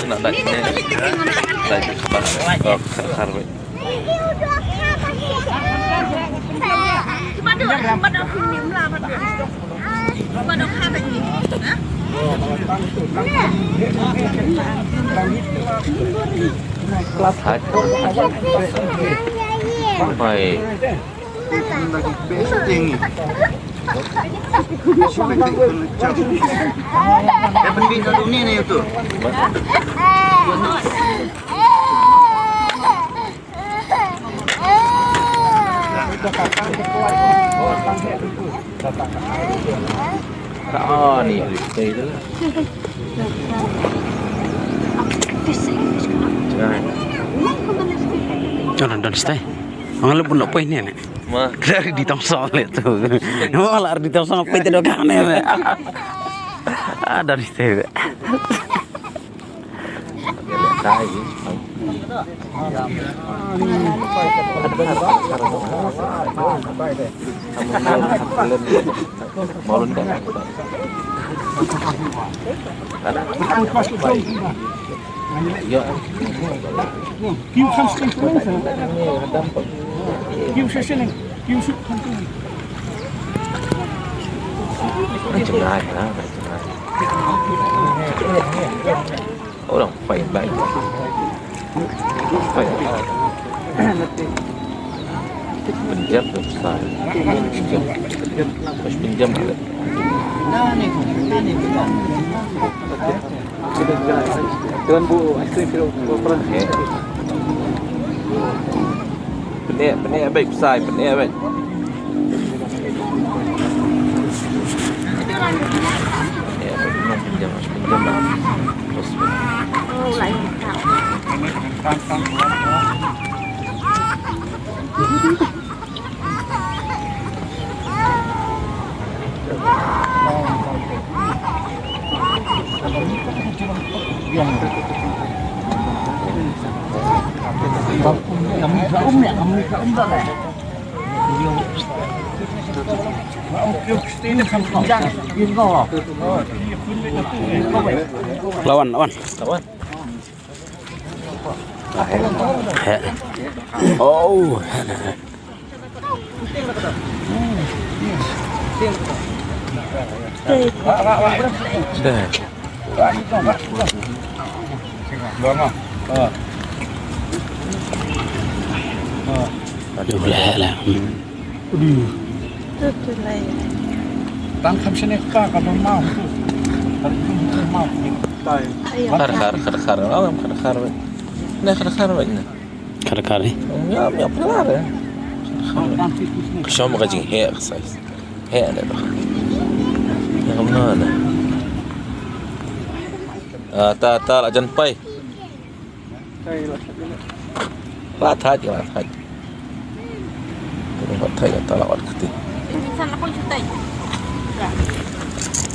Nak dah ni. Dah cepat. Kar vậy. Bắt đầu phim niệm là bắt đầu hai bệnh gì hả? Thái. Phải. Dapat bintang dunia ni tu. Oh ni listay tu lah. Jangan dan stay. Ang pun nak poin ni. Mah. Dari di tong sol itu. Malah di tong sol apa itu dokan ni. Dari stay. Tai. Malun kan. Ya. Kiu kan sekali Kiu session Kiu shoot kan tu. Macam mana? Orang baik-baik. Penjam tu besar. Pinjam ada. Tuan Bu, saya pernah. Penik baik besar, penik baik. Pinjam. Terus. Oh, lại Lawan. Oh. Dah. Lah. Tan kham sini ka mau. Khar. Alam khar. Nah khar banyak. Kar ni. Ya, pelar ya. Kesama kajing hair size. Hair ada dah. Yang mana? Ta ajan pai. Lathat. Lathat ta lawat kiti. Sana pun cutai.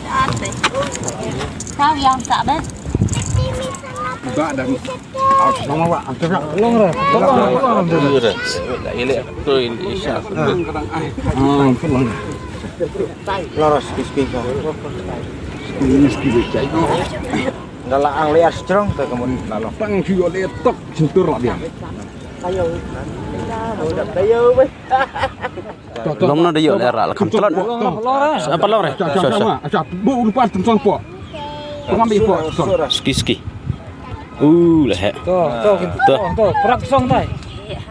Ada. Kau yang tak bet. Juga dari sama Pak, antar tolong lah. Dah. Ilek tu insya. Tolong. Loros kiski ka. Ini sedikit cai. Dalaang liar strong tu kemun lalong. Tang juga letok sentur lah dia. Belum nak dia lerak lah kamtelan. Apa lor? Sama. Acap bu lupa tentang po. Pengambil po. Ski. Lah. Tuh, perak song tai.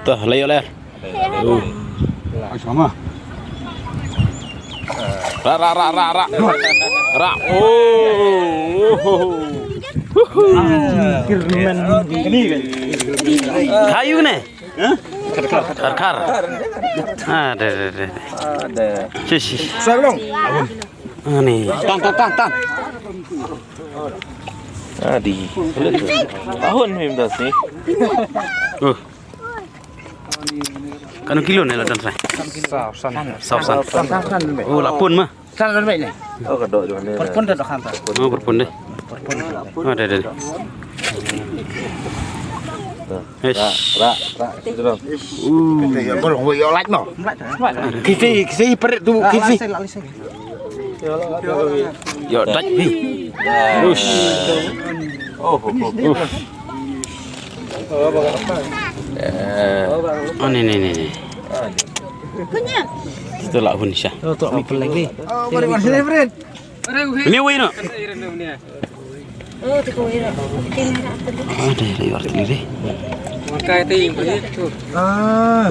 Tuh, layo ler. Sama. Ra. Oh. Kirmen ini kan. Kayu ni. Kar. Ada. Sisi. Saya belum. Ni. Tan. Di. Tahun memang dah sih. Kanu kilo ni lah dan saya. Sausan. Oh, lapun mah. San lebih ni. Oh, kedok di mana? Pun dah kan. Oh, berpun deh. Ada. Ra. Itu dong. Belum boleh like no. Kisi perit tu kisi. Yo dak ni. Ush. Oh. Oh ni. Kunyap. Itulah pun Syah. Oh, tu mikir lagi. Ini wei no. Oh, tu kau ira. Ada lewat ni deh. Ah.